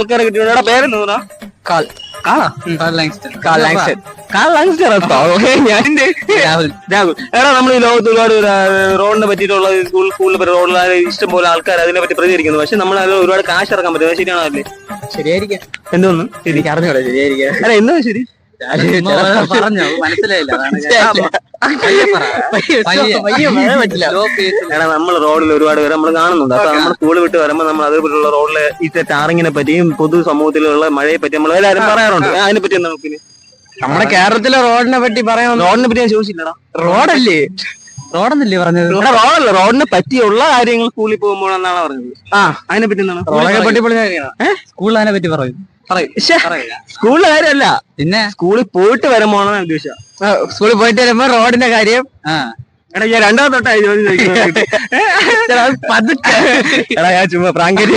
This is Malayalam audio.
ആൾക്കാരെ കിട്ടിയോടാ. പേരെന്താ? കാൾ രാഹുൽ. എടാ നമ്മൾ ഈ ലോകത്ത് ഒരുപാട് റോഡിനെ പറ്റിയിട്ടുള്ള സ്കൂളിൽ റോഡിൽ ഇഷ്ടം പോലെ ആൾക്കാർ അതിനെ പറ്റി പ്രതികരിക്കുന്നു. പക്ഷെ നമ്മൾ അതിൽ ഒരുപാട് കാശ് ഇറക്കാൻ പറ്റും. ശരിയാണോ? അല്ലേ? ശരിയായിരിക്കാം. എന്തോന്ന് എനിക്ക് അറിഞ്ഞൂടാ. ശരിയായിരിക്കാം. അല്ല എന്താ ശരി പറഞ്ഞു മനസ്സിലായില്ല. എടാ നമ്മൾ റോഡിൽ ഒരുപാട് പേര് നമ്മൾ കാണുന്നുണ്ട്. അപ്പൊ നമ്മൾ സ്കൂൾ വിട്ട് വരുമ്പോൾ നമ്മൾ അതേപോലുള്ള റോഡിലെ ഈ ടാറിങ്ങിനെ പറ്റിയും പൊതു സമൂഹത്തിലുള്ള മഴയെ പറ്റി നമ്മൾ എല്ലാവരും പറയാറുണ്ട്. അതിനെ പറ്റി എന്താ നോക്കിന്? നമ്മുടെ കേരളത്തിലെ റോഡിനെ പറ്റി പറയാൻ. റോഡിനെ പറ്റി ഞാൻ ചോദിച്ചില്ലടാ. റോഡല്ലേ പറഞ്ഞത്? റോഡല്ല, റോഡിനെ പറ്റിയുള്ള കാര്യങ്ങൾ സ്കൂളിൽ പോകുമ്പോഴെന്നാണ് പറഞ്ഞത്. അതിനെ പറ്റി എന്താണ്? സ്കൂളിൽ അതിനെ പറ്റി പറയും. സ്കൂളിലെ കാര്യമല്ല, പിന്നെ സ്കൂളിൽ പോയിട്ട് വരുമ്പോഴാണ് ഉദ്ദേശിച്ച. സ്കൂളിൽ പോയിട്ട് വരുമ്പോ റോഡിന്റെ കാര്യം. എടാ ഞാൻ രണ്ടാമത്തെ തൊട്ടായി ചോദ്യം ചോദിക്കുന്നത്. എടാ ഞാൻ ചുമ്മാ പ്രാങ്കരി